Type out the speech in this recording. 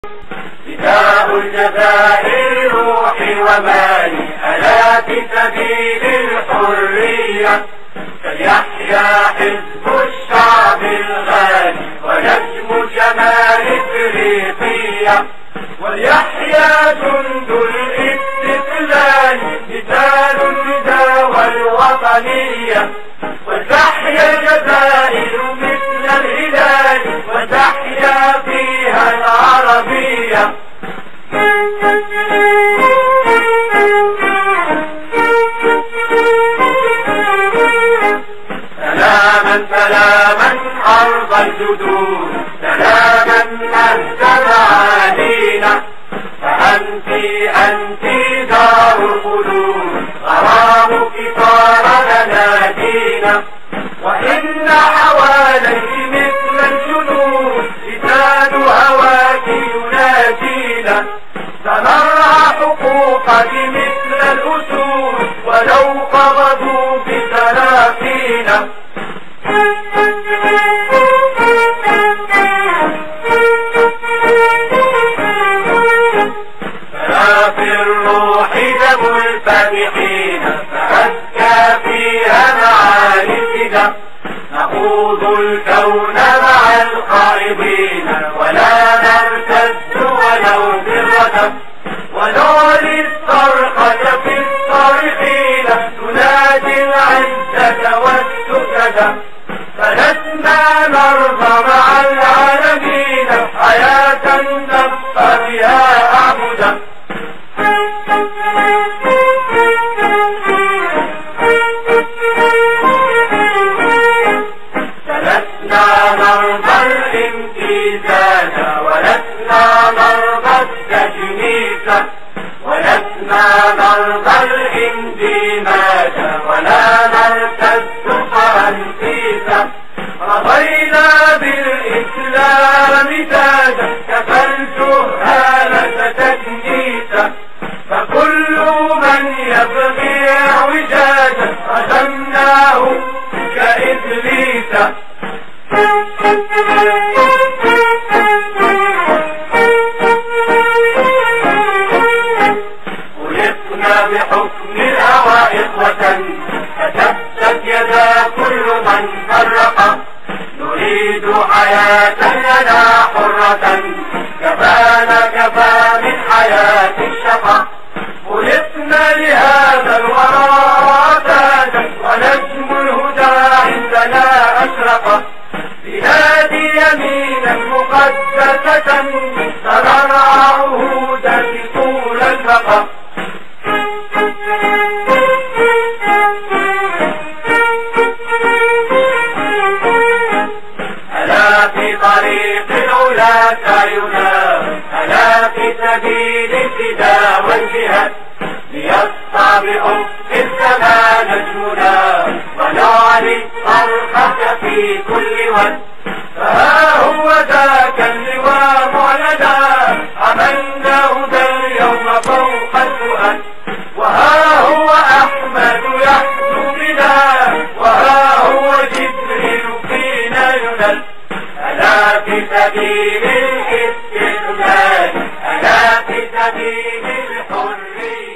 فداء الجزائر روحي ومالي ألا في سبيل الحرية، فليحيا حزب الشعب الغالي ونجم شمال إفريقيا، وليحيا جند الاستقلال مثال الندى والوطنية، وتحيا الجزائر مثل الهلال وتحيا فيها العربية. سلاما سلاما أرض الجدود، سلاما نهدى معانينا، فأنت دار الخلود، غرامك صار لنا دينا، وإن حواليك مثل الجنود لسان هواك ينادينا، سنرعى حقوقك مثل الأسود ولو قبضوا بسلاطينا. ففي الروح دم الفاتحين فأزكى فيها معاني الفدا، نخوض الكون مع الخائضين ولا نرتد ولو بالردى، ونعلي الصرخة في الصارخين تنادي العزة والسكنى، فلسنا نرضى مع العالمين حياة نبقى بها أعبدا. فلسنا نرضى الامتزاج ولسنا نرضى التجنيس، ولسنا نرضى الاندماج ولا نرتد فرنسيسا، رضينا بالإسلام تاجا كفى الجهالة تدنيسا، فكل من يبغي اعوجاجا رجمناه كإبليس. خلقنا بحكم الهوى إخوة، فتبت يدا كل من فرق، نريد حياة لنا حرة، كفى من حياة الشقا، خلقنا لهذا الورى تاجا ونجم الهدى عندنا أشرق، بنادي يمينا مقدسة سنرعى عهودا طول البقا. ألا في طريق العلا سعينا، ألا في سبيل الفداء والجهاد، ليسطع بأفق السماء نجمنا ونعلي الصرخة في كل واد، فها هو ذاك اللواء معلنا عملنا هدى اليوم فوق الفؤاد، وها هو أحمد يحدو بنا وها هو جبريل فينا ينال، ألا في سبيل الاستقلال، ألا في سبيل الحرية.